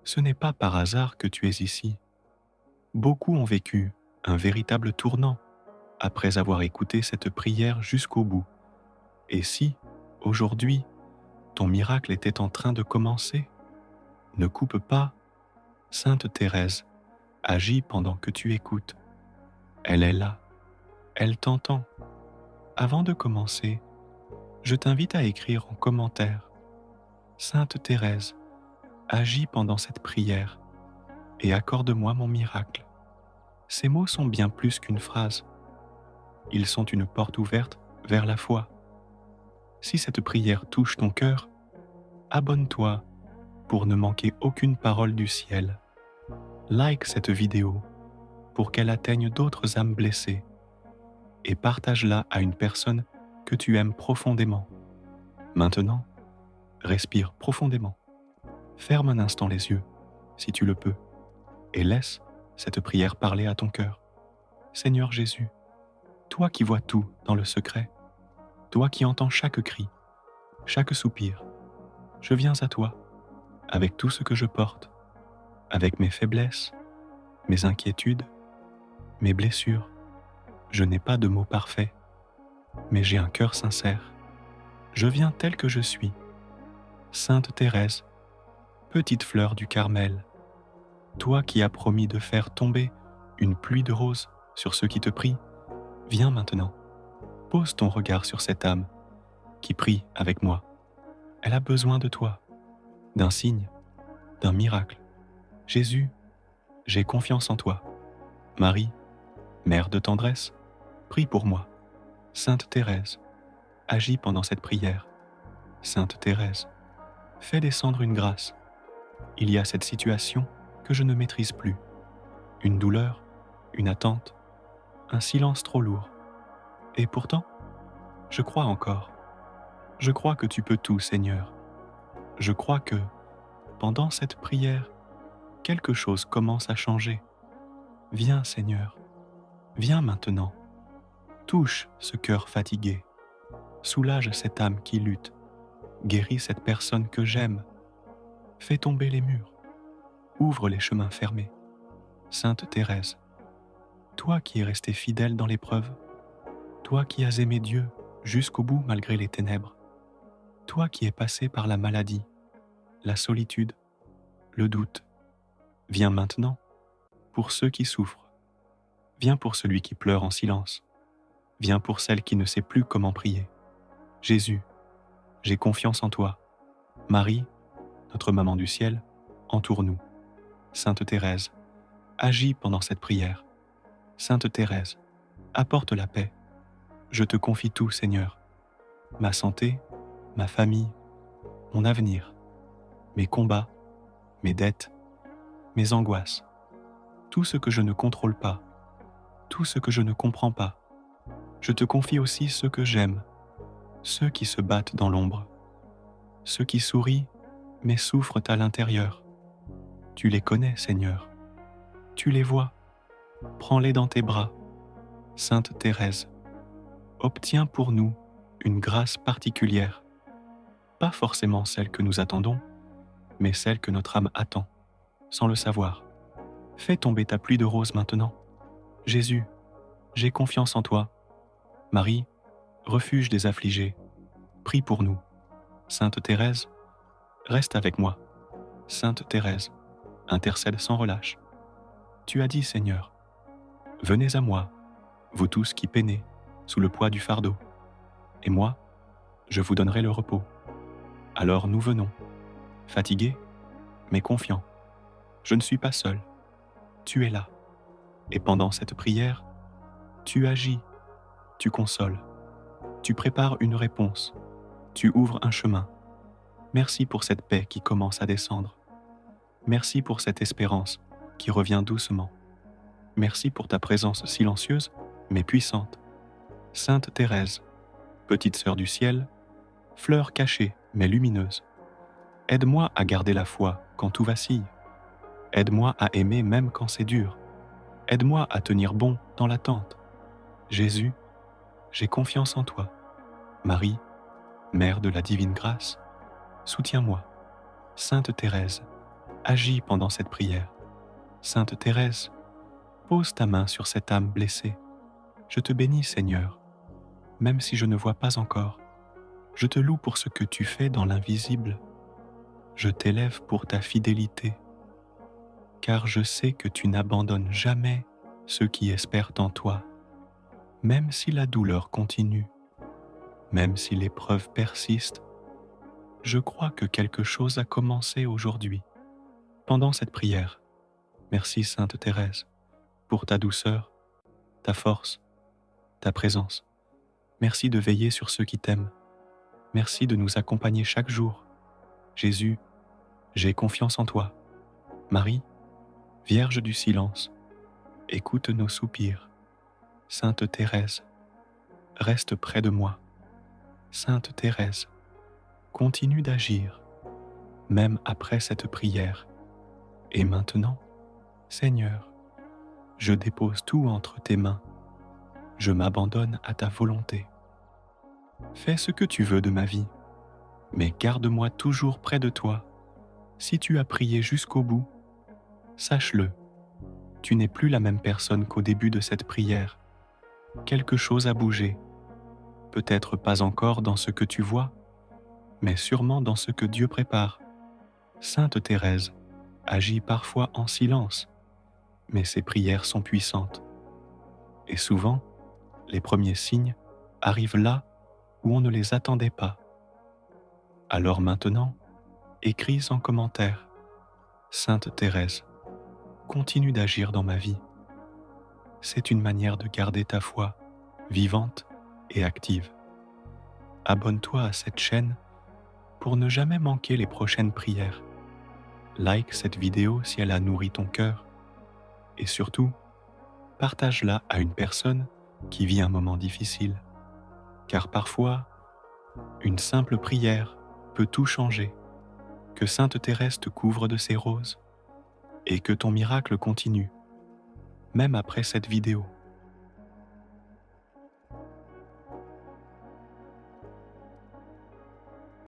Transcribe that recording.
Ce n'est pas par hasard que tu es ici. Beaucoup ont vécu un véritable tournant après avoir écouté cette prière jusqu'au bout. Et si, aujourd'hui, ton miracle était en train de commencer, ne coupe pas. Sainte Thérèse agit pendant que tu écoutes. Elle est là, elle t'entend. Avant de commencer, je t'invite à écrire en commentaire: Sainte Thérèse, agis pendant cette prière et accorde-moi mon miracle. Ces mots sont bien plus qu'une phrase. Ils sont une porte ouverte vers la foi. Si cette prière touche ton cœur, abonne-toi pour ne manquer aucune parole du ciel. Like cette vidéo pour qu'elle atteigne d'autres âmes blessées et partage-la à une personne que tu aimes profondément. Maintenant, respire profondément. Ferme un instant les yeux, si tu le peux, et laisse cette prière parler à ton cœur. Seigneur Jésus, toi qui vois tout dans le secret, toi qui entends chaque cri, chaque soupir, je viens à toi avec tout ce que je porte, avec mes faiblesses, mes inquiétudes, mes blessures. Je n'ai pas de mots parfaits, mais j'ai un cœur sincère. Je viens tel que je suis. Sainte Thérèse, petite fleur du Carmel, toi qui as promis de faire tomber une pluie de roses sur ceux qui te prient, viens maintenant. Pose ton regard sur cette âme qui prie avec moi. Elle a besoin de toi, d'un signe, d'un miracle. Jésus, j'ai confiance en toi. Marie, mère de tendresse, prie pour moi. Sainte Thérèse, agis pendant cette prière. Sainte Thérèse, fais descendre une grâce. Il y a cette situation que je ne maîtrise plus. Une douleur, une attente, un silence trop lourd. Et pourtant, je crois encore. Je crois que tu peux tout, Seigneur. Je crois que, pendant cette prière, quelque chose commence à changer. Viens, Seigneur. Viens maintenant. Touche ce cœur fatigué. Soulage cette âme qui lutte. Guéris cette personne que j'aime. Fais tomber les murs. Ouvre les chemins fermés. Sainte Thérèse, toi qui es restée fidèle dans l'épreuve, toi qui as aimé Dieu jusqu'au bout malgré les ténèbres, toi qui es passée par la maladie, la solitude, le doute, viens maintenant pour ceux qui souffrent. Viens pour celui qui pleure en silence. Viens pour celle qui ne sait plus comment prier. Jésus, j'ai confiance en toi. Marie, notre maman du ciel, entoure-nous. Sainte Thérèse, agis pendant cette prière. Sainte Thérèse, apporte la paix. Je te confie tout, Seigneur. Ma santé, ma famille, mon avenir, mes combats, mes dettes, mes angoisses, tout ce que je ne contrôle pas, tout ce que je ne comprends pas. Je te confie aussi ceux que j'aime, ceux qui se battent dans l'ombre, ceux qui sourient mais souffrent à l'intérieur. Tu les connais, Seigneur. Tu les vois. Prends-les dans tes bras. Sainte Thérèse, obtiens pour nous une grâce particulière, pas forcément celle que nous attendons, mais celle que notre âme attend, sans le savoir. Fais tomber ta pluie de roses maintenant. Jésus, j'ai confiance en toi. Marie, refuge des affligés, prie pour nous. Sainte Thérèse, reste avec moi. Sainte Thérèse, intercède sans relâche. Tu as dit, Seigneur, venez à moi, vous tous qui peinez sous le poids du fardeau, et moi, je vous donnerai le repos. Alors nous venons, fatigués, mais confiants. Je ne suis pas seul, tu es là. Et pendant cette prière, tu agis, tu consoles, tu prépares une réponse, tu ouvres un chemin. Merci pour cette paix qui commence à descendre. Merci pour cette espérance qui revient doucement. Merci pour ta présence silencieuse, mais puissante. Sainte Thérèse, petite sœur du ciel, fleur cachée, mais lumineuse. Aide-moi à garder la foi quand tout vacille. Aide-moi à aimer même quand c'est dur. Aide-moi à tenir bon dans l'attente. Jésus, j'ai confiance en toi. Marie, Mère de la divine grâce, soutiens-moi. Sainte Thérèse, agis pendant cette prière. Sainte Thérèse, pose ta main sur cette âme blessée. Je te bénis, Seigneur, même si je ne vois pas encore. Je te loue pour ce que tu fais dans l'invisible. Je t'élève pour ta fidélité, car je sais que tu n'abandonnes jamais ceux qui espèrent en toi, même si la douleur continue, même si l'épreuve persiste. Je crois que quelque chose a commencé aujourd'hui, pendant cette prière. Merci, Sainte Thérèse, pour ta douceur, ta force, ta présence. Merci de veiller sur ceux qui t'aiment. Merci de nous accompagner chaque jour. Jésus, j'ai confiance en toi. Marie, Vierge du silence, écoute nos soupirs. Sainte Thérèse, reste près de moi. Sainte Thérèse, continue d'agir, même après cette prière. Et maintenant, Seigneur, je dépose tout entre tes mains. Je m'abandonne à ta volonté. Fais ce que tu veux de ma vie, mais garde-moi toujours près de toi. Si tu as prié jusqu'au bout, sache-le, tu n'es plus la même personne qu'au début de cette prière. Quelque chose a bougé, peut-être pas encore dans ce que tu vois, mais sûrement dans ce que Dieu prépare. Sainte Thérèse agit parfois en silence, mais ses prières sont puissantes. Et souvent, les premiers signes arrivent là où on ne les attendait pas. Alors maintenant, écris en commentaire. Sainte Thérèse, continue d'agir dans ma vie. C'est une manière de garder ta foi vivante et active. Abonne-toi à cette chaîne pour ne jamais manquer les prochaines prières. Like cette vidéo si elle a nourri ton cœur. Et surtout, partage-la à une personne qui vit un moment difficile. Car parfois, une simple prière peut tout changer. Que Sainte Thérèse te couvre de ses roses et que ton miracle continue, même après cette vidéo.